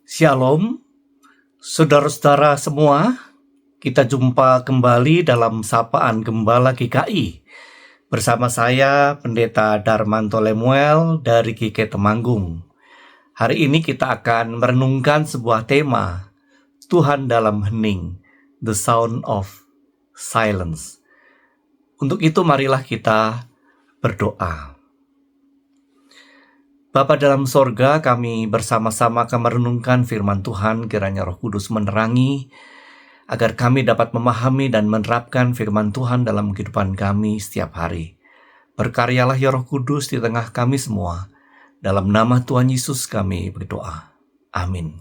Shalom, saudara-saudara semua. Kita jumpa kembali dalam Sapaan Gembala GKI bersama saya, Pendeta Darmanto Lemuel dari GKI Temanggung. Hari ini kita akan merenungkan sebuah tema, Tuhan dalam hening, The Sound of Silence. Untuk itu marilah kita berdoa. Bapa dalam sorga, kami bersama-sama akan merenungkan firman Tuhan, kiranya Roh Kudus menerangi, agar kami dapat memahami dan menerapkan firman Tuhan dalam kehidupan kami setiap hari. Berkaryalah ya Roh Kudus di tengah kami semua. Dalam nama Tuhan Yesus kami berdoa. Amin.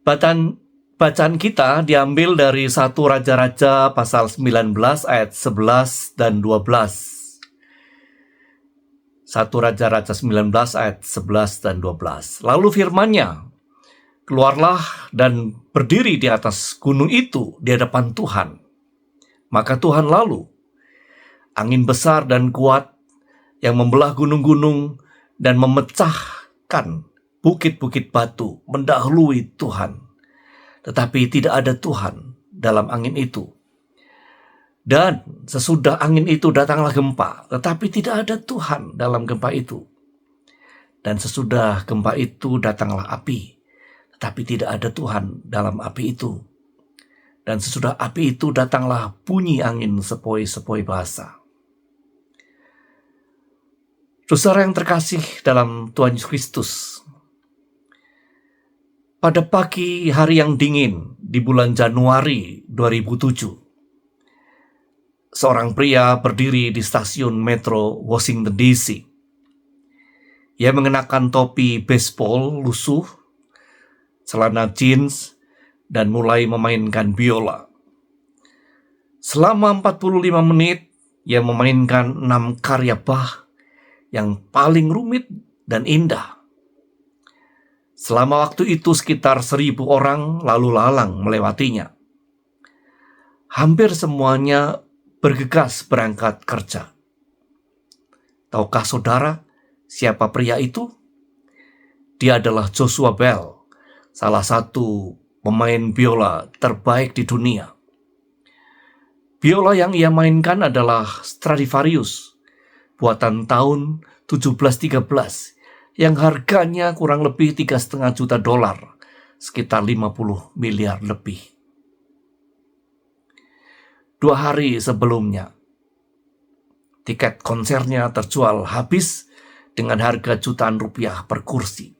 Bacaan kita diambil dari 1 Raja-Raja pasal 19 ayat 11 dan 12. 1 Raja-Raja 19 ayat 11 dan 12. Lalu firman-Nya, keluarlah dan berdiri di atas gunung itu di hadapan Tuhan. Maka Tuhan lalu, angin besar dan kuat yang membelah gunung-gunung dan memecahkan bukit-bukit batu mendahului Tuhan. Tetapi tidak ada Tuhan dalam angin itu. Dan sesudah angin itu datanglah gempa, tetapi tidak ada Tuhan dalam gempa itu. Dan sesudah gempa itu datanglah api, tetapi tidak ada Tuhan dalam api itu. Dan sesudah api itu datanglah bunyi angin sepoi-sepoi basah. Saudara yang terkasih dalam Tuhan Yesus Kristus, pada pagi hari yang dingin di bulan Januari 2007, seorang pria berdiri di stasiun metro Washington DC. Ia mengenakan topi baseball lusuh, celana jeans, dan mulai memainkan biola. Selama 45 menit, ia memainkan 6 karya Bach yang paling rumit dan indah. Selama waktu itu sekitar 1.000 orang lalu lalang melewatinya. Hampir semuanya bergegas berangkat kerja. Tahukah saudara siapa pria itu? Dia adalah Joshua Bell, salah satu pemain biola terbaik di dunia. Biola yang ia mainkan adalah Stradivarius, buatan tahun 1713, yang harganya kurang lebih $3,5 juta, sekitar 50 miliar lebih. 2 hari sebelumnya, tiket konsernya terjual habis dengan harga jutaan rupiah per kursi.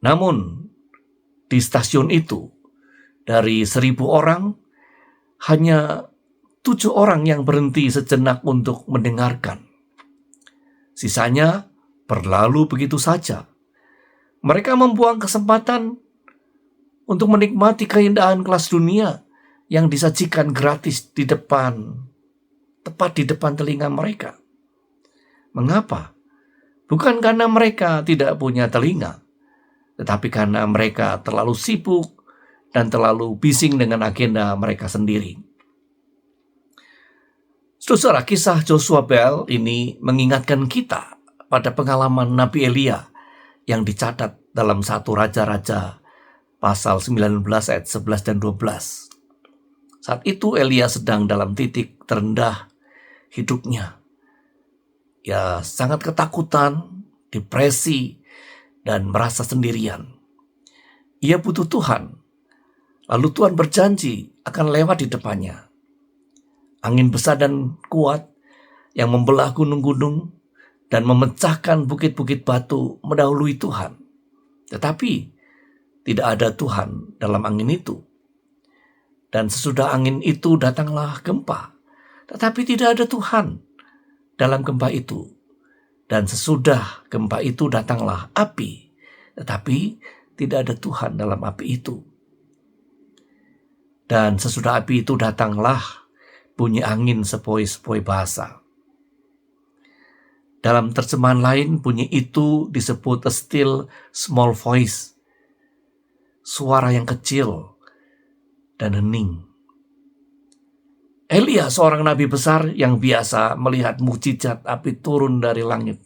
Namun, di stasiun itu, dari 1.000 orang, hanya 7 orang yang berhenti sejenak untuk mendengarkan. Sisanya berlalu begitu saja. Mereka membuang kesempatan untuk menikmati keindahan kelas dunia yang disajikan gratis tepat di depan telinga mereka. Mengapa? Bukan karena mereka tidak punya telinga, tetapi karena mereka terlalu sibuk dan terlalu bising dengan agenda mereka sendiri. Saudara, kisah Joshua Bell ini mengingatkan kita pada pengalaman Nabi Elia yang dicatat dalam 1 Raja-Raja pasal 19 ayat 11 dan 12. Saat itu Elia sedang dalam titik terendah hidupnya. Ia sangat ketakutan, depresi, dan merasa sendirian. Ia butuh Tuhan. Lalu Tuhan berjanji akan lewat di depannya. Angin besar dan kuat yang membelah gunung-gunung dan memecahkan bukit-bukit batu mendahului Tuhan. Tetapi tidak ada Tuhan dalam angin itu. Dan sesudah angin itu datanglah gempa. Tetapi tidak ada Tuhan dalam gempa itu. Dan sesudah gempa itu datanglah api. Tetapi tidak ada Tuhan dalam api itu. Dan sesudah api itu datanglah bunyi angin sepoi-sepoi basah. Dalam terjemahan lain, bunyi itu disebut a still small voice. Suara yang kecil dan hening. Elia, seorang nabi besar yang biasa melihat mukjizat api turun dari langit,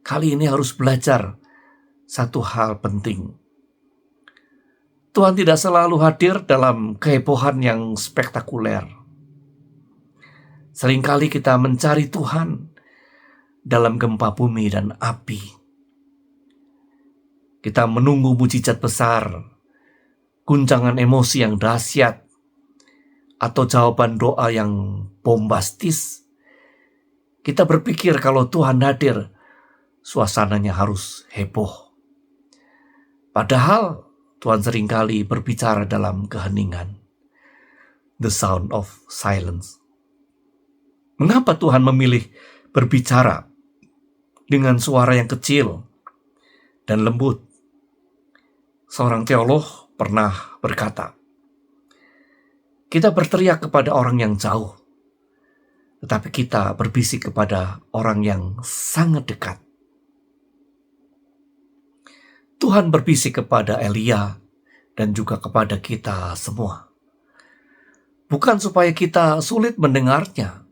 kali ini harus belajar satu hal penting. Tuhan tidak selalu hadir dalam kehebohan yang spektakuler. Seringkali kita mencari Tuhan dalam gempa bumi dan api. Kita menunggu mujizat besar, guncangan emosi yang dahsyat, atau jawaban doa yang bombastis. Kita berpikir kalau Tuhan hadir, suasananya harus heboh. Padahal Tuhan seringkali berbicara dalam keheningan. The sound of silence. Mengapa Tuhan memilih berbicara dengan suara yang kecil dan lembut? Seorang teolog pernah berkata, kita berteriak kepada orang yang jauh, tetapi kita berbisik kepada orang yang sangat dekat. Tuhan berbisik kepada Elia dan juga kepada kita semua. Bukan supaya kita sulit mendengarnya,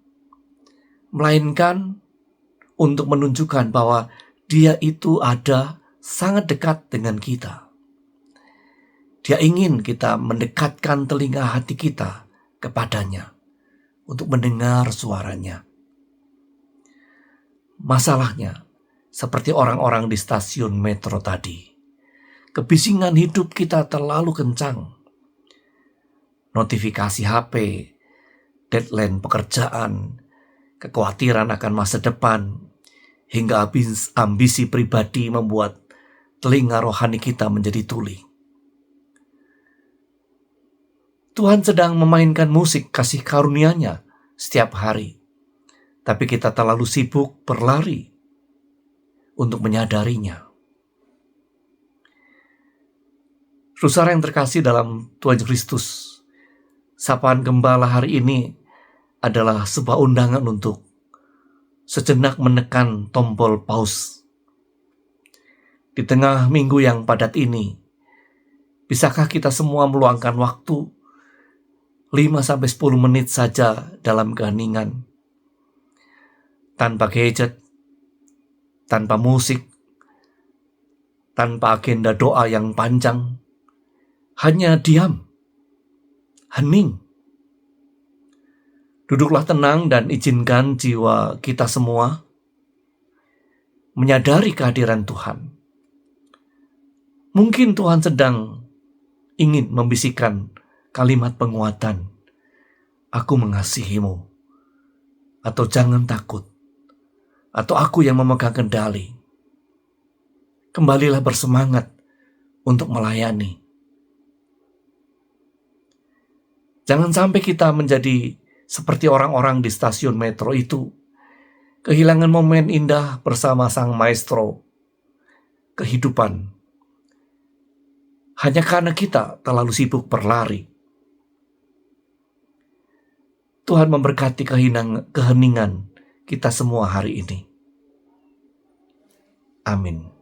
melainkan untuk menunjukkan bahwa Dia itu ada sangat dekat dengan kita. Dia ingin kita mendekatkan telinga hati kita kepadanya untuk mendengar suaranya. Masalahnya, seperti orang-orang di stasiun metro tadi, kebisingan hidup kita terlalu kencang. Notifikasi HP, deadline pekerjaan, kekhawatiran akan masa depan, hingga ambisi pribadi membuat telinga rohani kita menjadi tuli. Tuhan sedang memainkan musik kasih karunia-Nya setiap hari, tapi kita terlalu sibuk berlari untuk menyadarinya. Saudara yang terkasih dalam Tuhan Kristus, sapaan gembala hari ini adalah sebuah undangan untuk sejenak menekan tombol pause. Di tengah minggu yang padat ini, bisakah kita semua meluangkan waktu 5-10 menit saja dalam keheningan, tanpa gadget, tanpa musik, tanpa agenda doa yang panjang, hanya diam, hening. Duduklah tenang dan izinkan jiwa kita semua menyadari kehadiran Tuhan. Mungkin Tuhan sedang ingin membisikkan kalimat penguatan, aku mengasihimu, atau jangan takut, atau aku yang memegang kendali. Kembalilah bersemangat untuk melayani. Jangan sampai kita menjadi seperti orang-orang di stasiun metro itu, kehilangan momen indah bersama sang maestro kehidupan, hanya karena kita terlalu sibuk berlari. Tuhan memberkati keheningan kita semua hari ini. Amin.